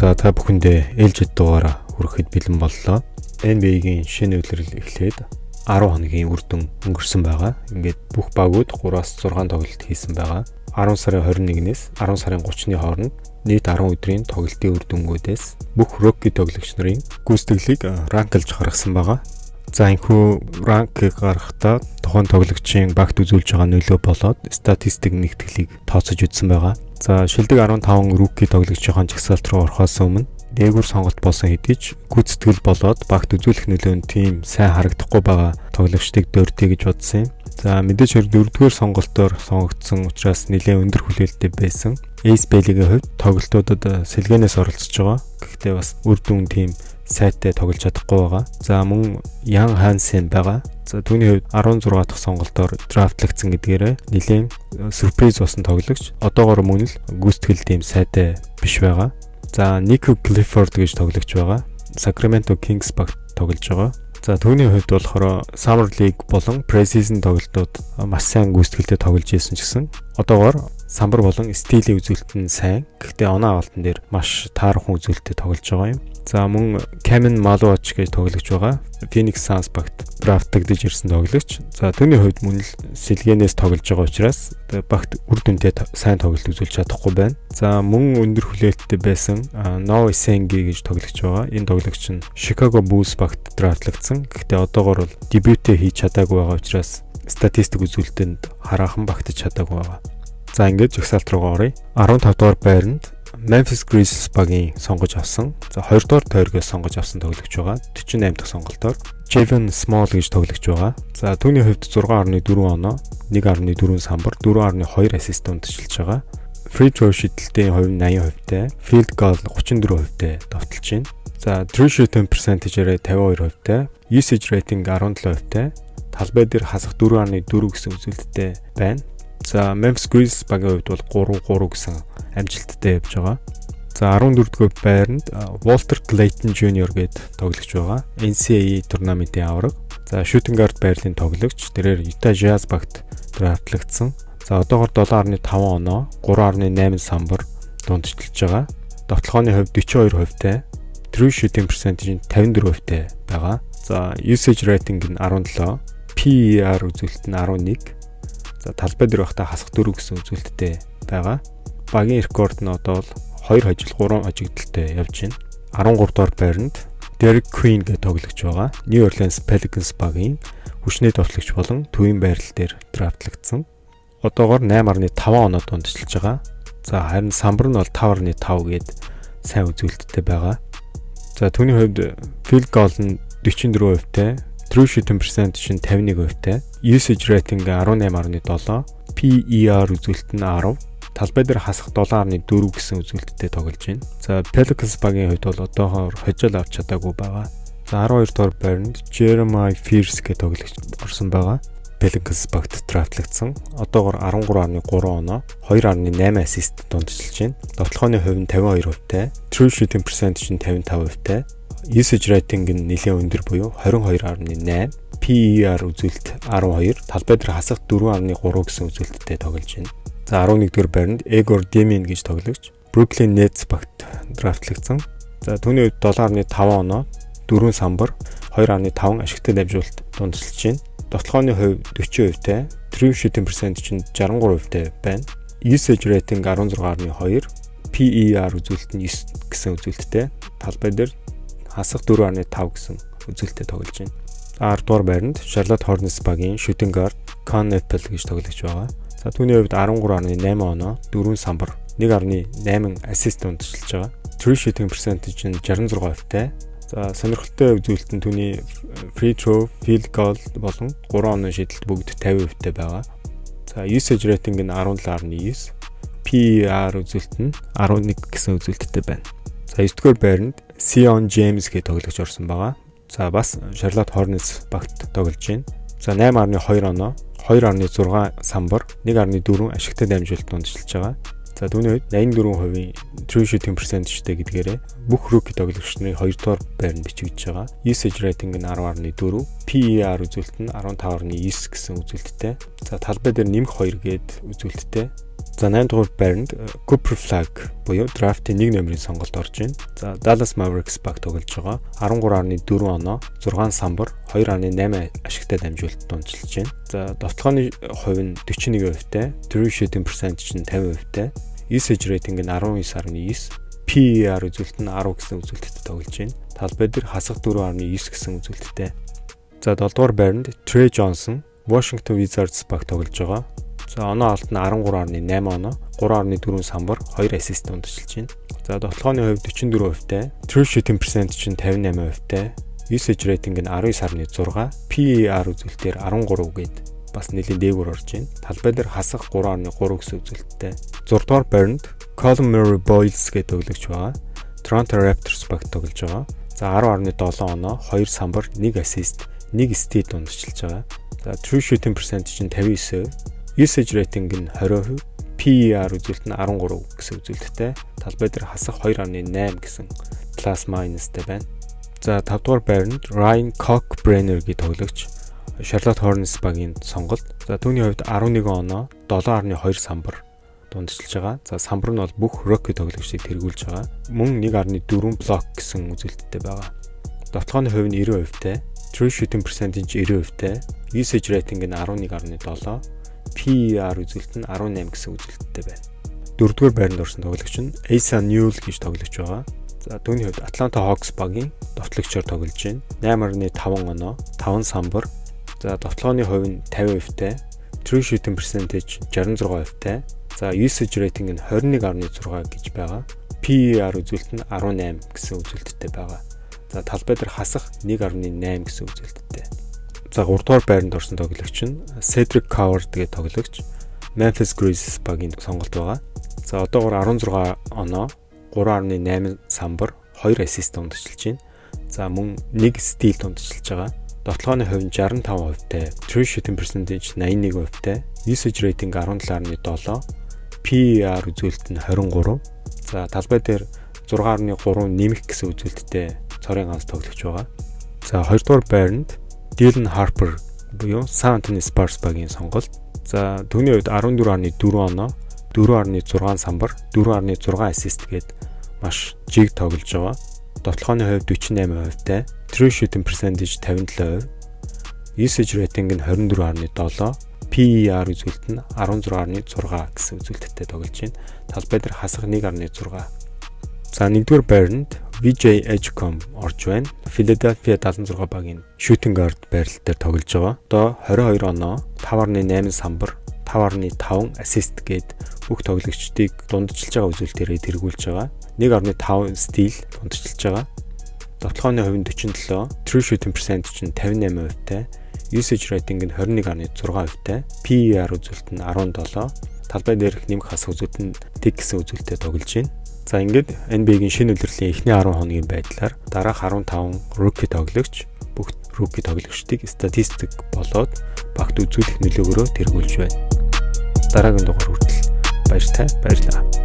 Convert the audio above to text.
За та бүхэндээ ээлжид дугаараа хүрэхэд бэлэн боллоо. NBA-гийн шинэ үйлрэл эхлээд 10 хоногийн үр дүн өнгөрсөн байгаа. Ингээд бүх багууд 3-6 тоглолт хийсэн байгаа. 10 сарын 21-ээс 10 сарын 30-ны хооронд нийт 10 өдрийн тоглолтын үр дүнгуудээс бүх рокки тоглогч нарын гүйцэтгэлийг ранклж гаргасан байгаа. За энэхүү ранкыг гаргахдаа тухайн тоглогчийн багт үзүүлж байгаа нөлөө болоод статистик нэгтгэлийг тооцож үзсэн байгаа. За шилдэг 15 рокки тоглогчийн жагсаалт руу орохоос өмнө дээгүүр сонголт болсон хэдий ч гүйцэтгэл болоод багт үзүүлэх нөлөө нь тийм сайн харагдахгүй байгаа тоглогчдыг дөрдөө гэж бодсон юм. За мэдээж 4-р сонголтоор сонгогдсон учраас нэлээд өндөр хүлээлттэй байсан. Ace Bailey-гийн хувьд тоглолтуудад сэлгээнээс оролцож байгаа. Гэхдээ бас үр дүн тийм сайтай тоглож чадахгүй байгаа. За мөн Young Hansen байгаа. За түүний хувьд 16 дахь сонголтоор драфтлагдсан гэдгээрээ нэлээд сюрприз болсон тоглогч. Одоогоор мөн л гүйцэтгэл тийм сайтай биш байгаа. За Nico Clifford гэж тоглогч байгаа. Sacramento Kings багт тоглож байгаа. За түүний хувьд болохоор Summer League болон Preseason тоглолтууд маш сайн гүйцэтгэлтэй тоглож ирсэн ч гэсэн одоогоор самбар болон стилийн үзүүлэлт нь сайн. Гэхдээ оноо авалтан дээр маш таархан үзүүлэлтэд тоглож байгаа юм. За мөн Cameron Malone гэж тоглогч байгаа. Phoenix Suns багт драфтлагдж ирсэн тоглогч. За түүний хувьд мөн л сэлгээнээс тоглож байгаа учраас багт үр дүнтэй сайн тоглолт үзүүлж чадахгүй байна. За мөн өндөр хүлээлттэй байсан Noah Sengi гэж тоглогч байгаа. Энэ тоглогч нь Chicago Bulls багт драфтлагдсан. Гэхдээ одоогоор бол дебютээ хийж чадаагүй байгаа учраас статистик үзүүлэлтэнд хараахан багтаж чадаагүй байгаа. За ингээд жагсаалт руугаа оръё. 15 дугаар байранд Memphis Grizzlies багийн сонгож авсан. За 2 дугаар тойргоос сонгож авсан тоглогч байгаа. 48 дахь сонголтоор Javon Small гэж тоглогч байгаа. За түүний хувьд 6.4 оноо, 1.4 самбар, 4.2 ассист унтжилж байгаа. Free throw шидэлтийн хувь нь 80%-тай, field goal 34%-тай довтолж байна. За true shooting percentage-ээр 52%-тай, usage rating 17%-тай, талбай дээр хасах 4.4 гэсэн үзүүлэлттэй байна. За Memphis Grizzlies багийн хувьд бол 3-3 гэсэн амжилттай явж байгаа. За 14 дугаар байранд Walter Clayton Jr. гэдэг тоглогч байгаа. NCAA турнаментын авраг. За shooting guard байрлалын тоглогч. Тэрээр Utah Jazz багт драфтлагдсан. За одоогоор 7.5 оноо, 3.8 самбар дундчилж байгаа. Довтлохооны хувьд 42%-тай, true shooting percentage нь 54%-тай байгаа. За usage rating нь 17, PER үзүүлэлт нь 11. За талбай дээр байхдаа хасах 4 гэсэн үзүүлэлттэй байгаа. Багийн рекорд нь одоо 2 хожил 3 хожигдолтой явж байна. 13 дугаар байранд Derek Queen гэдэг тоглогч байгаа. New Orleans Pelicans багийн хүчний тоглогч болон төвийн байрлал дээр драфтлагдсан. Одоогоор 8.5 оноо дундчилж байгаа. За харин самбар нь бол 5.5 гээд сайн үзүүлэлттэй байгаа. За түүний хувьд field goal нь 44%-тай, true shooting percentage нь 51%-тай, usage rating 18.7, PER үзүүлэлт нь 10, талбай дээр хасах 7.4 гэсэн үзүүлэлттэй тоглож байна. За Pelicans багийн хувьд бол одоогоор хожил авч чадаагүй байгаа. За 12 дугаар байранд Jeremiah Fears гэдэг тоглогч орсон байгаа. Pelicans багт драфтлагдсан. Одоогоор 13.3 оноо, 2.8 ассист дундчилж байна. Довтлохооны хувь нь 52%-тай, true shooting percentage нь 55%-тай, usage rating нь нэлээд өндөр буюу 22.8, PER үзүүлэлт 12, талбай дээр хасах 4.3 гэсэн үзүүлэлттэй тоглож байна. За 11-р байранд Egor Damian гэж тоглогч Brooklyn Nets багт драфтлагдсан. За түүний хувьд 7.5 оноо, 4 самбар, 2.5 ашигтай дамжуулалт дундчилж байна. Довтлохооны хувь 40%-тай, true shooting percentage нь 63%-тай байна. Usage rating 16.2, PER үзүүлэлт нь 9 гэсэн үзүүлэлттэй, талбай дээр хасах 4.5 гэсэн үзүүлэлттэй тоглож байна. 10 дугаар байранд Charlotte Hornets багийн shooting guard Con Apple гэж тоглогч байгаа. За түүний хувьд 13.8 оноо, 4 самбар, 1.8 ассист дундчилж байгаа. True shooting percentage нь 66%-тай. За сонирхолтой үзүүлэлт нь түүний free throw, field goal болон 3 оноо шидэлт бүгд 50%-тай байгаа. За usage rating нь 17.9, PER үзүүлэлт нь 11 гэсэн үзүүлэлттэй байна. За 9-р байранд Sion James гэдэг тоглогч орсон байгаа. За бас Charlotte Hornets багт тоглож байна. За 8.2 оноо, 2.6 самбар, 1.4 ашигтай дамжуулалт дундчилж байгаа. За түүний үед 84% true shooting percentage-тэй гэдгээрээ бүх rookie тоглогч нарын 2 дугаар байранд бичигдэж байгаа. Usage rating нь 10.4, PER үзүүлэлт нь 15.9 гэсэн үзүүлэлттэй. За талбай дээр нэмэх 2 гээд үзүүлэлттэй. За 8 дугаар байранд Cooper Flag буюу драфтын 1 номерын сонголт орж байна. За Dallas Mavericks баг тоглож байгаа. 13.4 оноо, 6 самбар, 2.8 ашигтай дамжуулалт дундчилж байна. За довтлооны хувь нь 41%-тай, true shooting percentage нь 50%-тай, usage rating нь 19.9, PER үзүүлэлт нь 10 гэсэн үзүүлэлттэй тоглож байна. Талбай дээр хасах 4.9 гэсэн үзүүлэлттэй. За 7 дугаар байранд Trey Johnson Washington Wizards баг тоглож байгаа. За оноо алт нь 13.8 оноо, 3.4 самбар, 2 ассист дундчилж байна. За довтлооны хувьд 44%-тай, true shooting percentage нь 58%-тай, usage rating нь 19.6, PER үзүүлэлтээр 13 гээд бас нэлийн дээгүүр орж байна. Талбай дээр хасах 3.3 гэсэн үзүүлэлттэй. 6 дугаар байранд Colin Murray Boyles гэдэг тоглогч байгаа. Toronto Raptors баг тоглож байгаа. За 10.7 оноо, 2 самбар, 1 ассист, 1 стил дундчилж байгаа. За true shooting percentage нь 59%, usage rating нь 20%, PER үзүүлэлт нь 13 гэсэн үзүүлэлттэй. Талбай дээр хасах 2.8 гэсэн plus minusтэй байна. За 5 дугаар байранд Ryan Cockbrainer гэдэг тоглогч Charlotte Hornets багийн сонголт. За түүний хувьд 11 оноо, 7.2 самбар дундчилж байгаа. За самбар нь бол бүх rookie тоглогчдыг тэргүүлж байгаа. Мөн 1.4 блок гэсэн үзүүлэлттэй байгаа. Довтлооны хувь нь 90%-тай, true shooting percentage 90%-тай, usage rating нь 11.7, PER үзүүлэлт нь 18 гэсэн үзүүлэлттэй байна. 4-р байранд орсон тоглогч нь Asa Newell гэж тоглож байгаа. За түүний хувьд Atlanta Hawks багийн довтлогчоор тоглож байна. 8.5 оноо, 5 самбар. За довтлооны хувь нь 50%-тай, true shooting percentage 66%-тай. За usage rating нь 21.6 гэж байгаа. PER үзүүлэлт нь 18 гэсэн үзүүлэлттэй байгаа. За талбай дээр хасах 1.8 гэсэн үзүүлэлттэй. За 3 дугаар байранд орсон тоглогч нь Cedric Coward гэдэг тоглогч Memphis Grizzlies багийн сонголт байгаа. За одоогоор 16 оноо, 3.8 самбар, 2 ассист дундчилж байна. За мөн 1 стил дундчилж байгаа. Довтлооны хувь нь 65%-тай, true shooting percentage 81%-тай, usage rating 17.7, PER үзүүлэлт нь 23. За талбай дээр 6.3 нэмэх гэсэн үзүүлэлттэй цорын ганц тоглогч байгаа. За 2 дугаар байранд Dylan Harper буюу San Antonio Spurs багийн сонголт. За түүний хувьд 14.4 оноо, 4.6 самбар, 4.6 ассист гээд маш жиг тоглож байгаа. Довтлооны хувьд 48%-тай, true shooting percentage 57%, usage rating нь 24.7, PER үзүүлэлт нь 16.6 гэсэн үзүүлэлттэй тоглож байна. Талбай дээр хасах 1.6. За 1-р байранд VJ Edgecombe орж байна. Philadelphia 76 багийн shooting guard байрлал дээр тоглож байгаа. Одоо 22 оноо, 5.8 самбар, 5.5 ассист гээд бүх тоглогчдыг дундчилж байгаа үзүүлэлтээрээ тэргүүлж байгаа. 1.5 стил дундчилж байгаа. Довтлооны хувь нь 47, true shooting percentage нь 58%-тай, usage rating нь 21.6%-тай, PER үзүүлэлт нь 17, талбай дээрх нэмэх хасах үзүүлэлт нь тэг гэсэн үзүүлэлтэд тоглож байна. За ингээд NBA-гийн шинэ улирлын эхний 10 хоногийн байдлаар дараах 15 rookie тоглогч бүх rookie тоглогчдыг статистик болоод багт үзүүлэх нөлөөгөөрөө тэргүүлж байна. Дараагийн дугаар хүртэл баяртай баярлалаа.